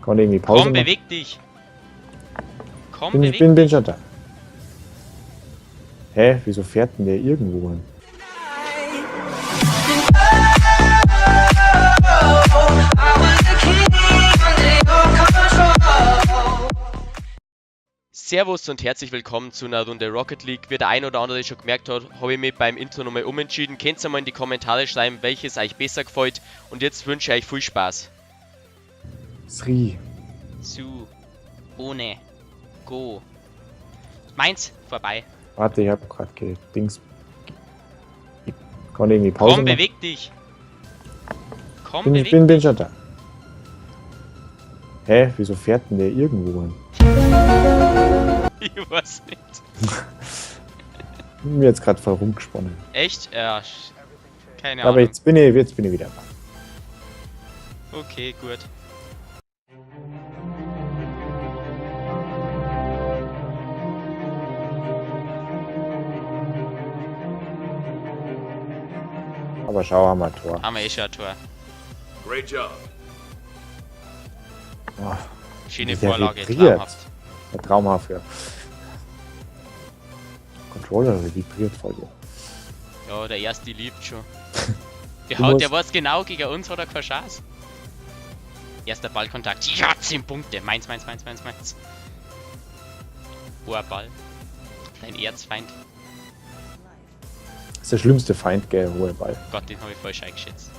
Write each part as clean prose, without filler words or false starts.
Kann man irgendwie Pause Komm, machen? beweg dich! Komm, Bin, beweg bin, bin dich! schon da. Hä? Wieso fährt denn der irgendwo hin? Servus und herzlich willkommen zu einer Runde Rocket League. Wie der ein oder andere schon gemerkt hat, habe ich mich beim Intro nochmal umentschieden. Könnt ihr mal in die Kommentare schreiben, welches euch besser gefällt. Und jetzt wünsche ich euch viel Spaß. Sri. Su. Ohne. Go. Meins. Vorbei. Warte, ich hab grad Dings. Kann irgendwie Pause Komm, machen? beweg dich! Komm, Bin, beweg bin, bin dich! schon da. Hä? Wieso fährt denn der irgendwo hin? Ich weiß nicht. Bin mir jetzt gerade voll rumgesponnen. Echt? Ja. Keine Ahnung. Aber jetzt bin ich wieder da. Okay, gut. Aber schau, haben wir ein Tor. Haben wir eh schon ein Tor. Great job. Oh, Schöne der Vorlage, vibriert. traumhaft. der traumhaft, ja. Controller vibriert voll. Ja. Ja, der erste liebt schon. Der Du haut, musst- der weiß genau, gegen uns hat er keine Chance. Erster Ballkontakt. Ja, 10 Punkte. Meins. Hoher Ball. Dein Erzfeind. Das ist der schlimmste Feind, gell, hohe Ball. Gott, den habe ich falsch eingeschätzt.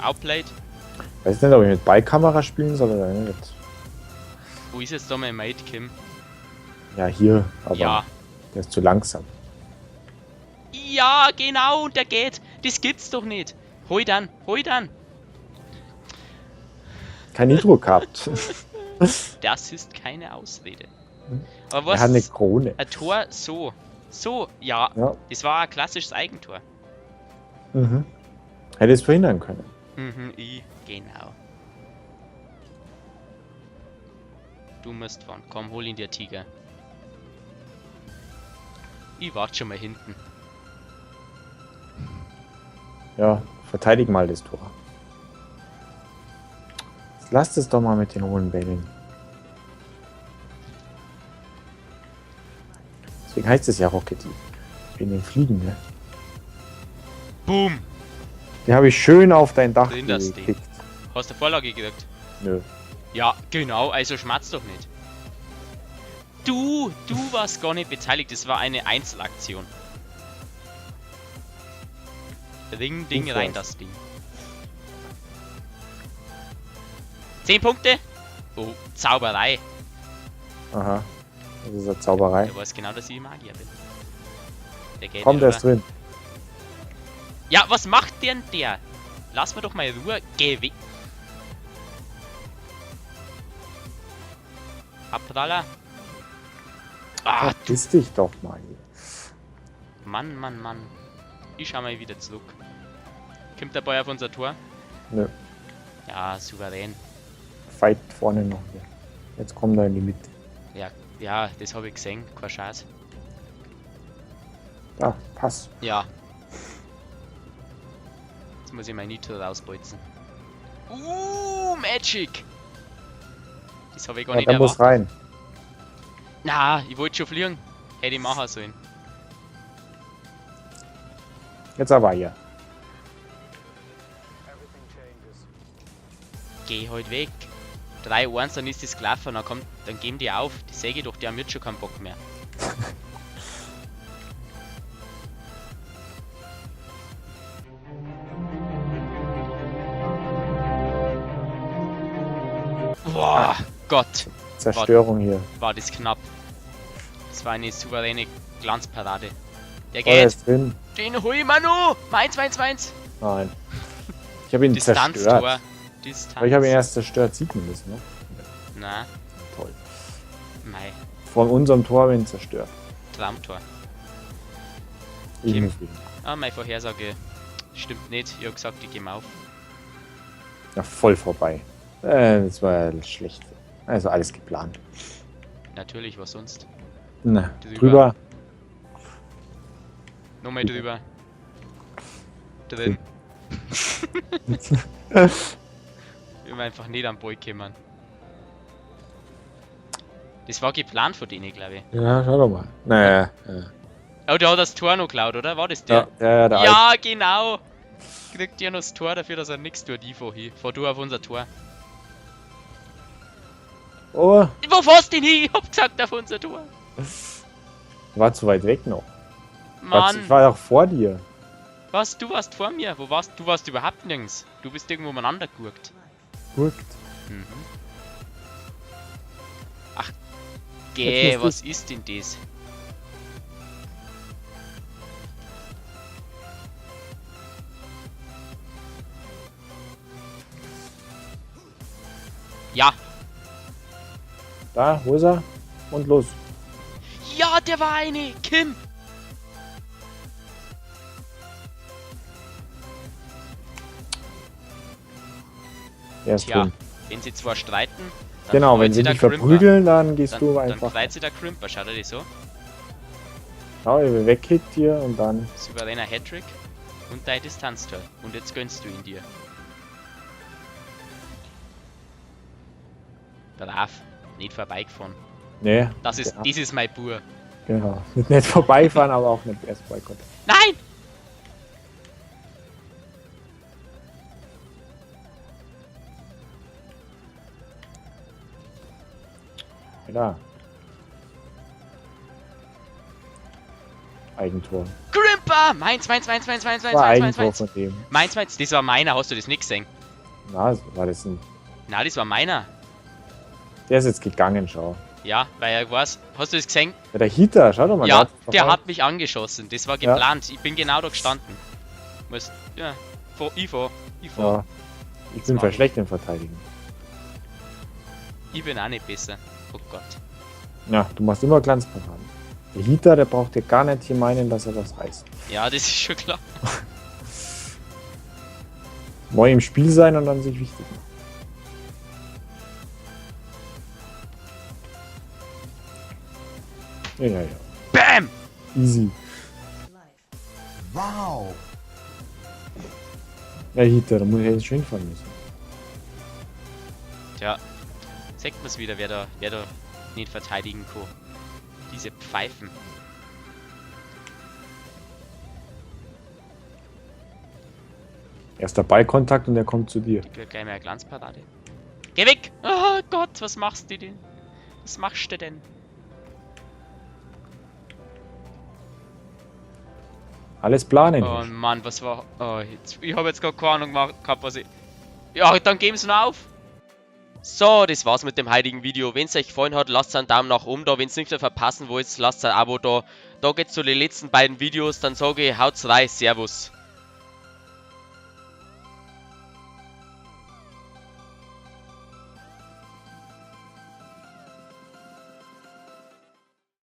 Outplayed. Weiß nicht, ob ich mit Ballkamera spielen soll oder nicht. Wo ist jetzt da mein Mate, Kim? Ja, hier, aber Ja. der ist zu langsam. Ja, genau, und der geht. Das gibt's doch nicht. Hol dann. Kein Nitro gehabt. Das ist keine Ausrede. Hm. Aber Er was? hat eine Krone. Ein Tor so. So, ja. Ja. Das war ein klassisches Eigentor. Mhm. Hätte es verhindern können. Genau. Du musst fahren. Komm, hol ihn dir, Tiger. Ich warte schon mal hinten. Ja, verteidig mal das Tor. Jetzt lasst es doch mal mit den hohen Bällen. Deswegen heißt es ja Rocket League. Wegen den Fliegen, ne? Boom! Die habe ich schön auf dein Dach Drin das Ding. gekickt. Hast du Vorlage gekriegt? Nö. Ja, genau, also schmatz doch nicht. Du warst gar nicht beteiligt, das war eine Einzelaktion. Ring, Ding, Du rein warst. das Ding. 10 Punkte? Oh, Zauberei. Aha. Das ist eine Zauberei. Der weiß genau, dass ich Magier bin. Der geht Komm, nicht, der ist oder? drin. Ja, was macht denn der? Lass mir doch mal Ruhe. Geh weg. Abpraller. Ah, Verpiss dich doch mal. Mann. Ich schau mal wieder zurück. Kommt der Ball auf unser Tor? Nö. Ja, souverän. Fight vorne noch hier. Jetzt kommt er in die Mitte. Ja, das habe ich gesehen. Keine Chance. Da, Pass. Ja. Jetzt muss ich mein Nitro rausbolzen. Magic! Das habe ich gar Ja, nicht der muss erwartet. rein. Na, ich wollte schon fliegen. Hätte ich machen sollen. Jetzt aber hier. Geh halt weg. 3-1, dann ist das gelaufen, dann geben die auf. Die Säge doch, die haben jetzt schon keinen Bock mehr. Boah, Gott, Zerstörung hier. war das knapp. Das war eine souveräne Glanzparade. Der Oh, der geht. ist drin. Den hol ich mal noch. Meins. Nein. Ich habe ihn Distanztor. zerstört. Distanz. Aber ich habe ihn erst zerstört. Sieht man das, ne? Na, Toll. mei, Von unserem Tor habe ich ihn zerstört. Traumtor. Ich Kim. muss wieder. Ah, meine Vorhersage stimmt nicht. Ich habe gesagt, ich gehe auf. Ja, voll vorbei. Das war ja schlecht. Also alles geplant. Natürlich, was sonst. Na, Drüber. drüber. Nochmal drüber. Drin. wir einfach nicht am Ball kommen. Das war geplant von denen, glaube ich. Ja, schau doch mal. Naja. Ja. Oh, der hat das Tor noch geklaut, oder? War das der? Ja, der Ja, genau! Kriegt ihr noch das Tor dafür, dass er nichts tut, Ivo hin. Fahr du auf unser Tor. Oh, Wo fährst du denn hin? Ich hab gesagt, auf unser Tor. war zu weit weg noch. Mann, Ich war doch vor dir. was? Du warst vor mir. Wo warst du? Warst überhaupt nirgends. Du bist irgendwo umeinander geguckt. Guckt. Mhm. Ach, Jetzt geh, musst was ist denn das? Ja, Da, wo ist er? Und los. ja, der war eine. Kim. Er ist Tja, drin. wenn sie zwar streiten, dann Genau, freut wenn sie der dich Crimper. verprügeln, dann gehst du Dann einfach. freut sich der Crimper, schaut er das so? Schau, er wegkickt dir und dann. Souveräner Hattrick und dein Distanztor. Und jetzt gönnst du ihn dir. Brav, nicht vorbeigefahren. Nee. Das ist mein Bur. Genau. Nicht vorbeifahren, aber auch nicht erst Boykott. Nein! Ja. Eigentor. Crimper! Meins. War Eigentor von dem. Meins, das war meiner, hast du das nicht gesehen? Na, war das ein. Na, das war meiner. Der ist jetzt gegangen, schau. Ja, weil er weiß, hast du das gesehen? Ja, der Heater, schau doch mal. Ja, der der hat mich angeschossen, das war Ja. geplant. Ich bin genau da gestanden. Muss, ja, ich fahr. Ja. Ich bin mach voll ich. schlecht im Verteidigen. Ich bin auch nicht besser. Oh Gott. Ja, du machst immer Glanzparaden. Der Heater, der braucht dir gar nicht hier meinen, dass er was reißt. Ja, das ist schon klar. Neu im Spiel sein und dann sich wichtig machen. Ja. BAM! Easy. Wow. Ja, Heater, da muss ich jetzt schon hinfahren müssen. Tja, sagt man's wieder, wer da nicht verteidigen kann. Diese Pfeifen. Erster Ballkontakt und er kommt zu dir. Ich will gleich mal eine Glanzparade. Geh weg! Oh Gott, was machst du denn? Was machst du denn? Alles planen. Oh Mann, was war... Oh, ich habe jetzt gar keine Ahnung gehabt, was ich... Ja, dann geben sie noch auf. So, das war's mit dem heutigen Video. Wenn es euch gefallen hat, lasst einen Daumen nach oben da. Wenn es nicht mehr verpassen wollt, lasst ein Abo da. Da geht's zu den letzten beiden Videos. Dann sage ich, haut's rein, Servus.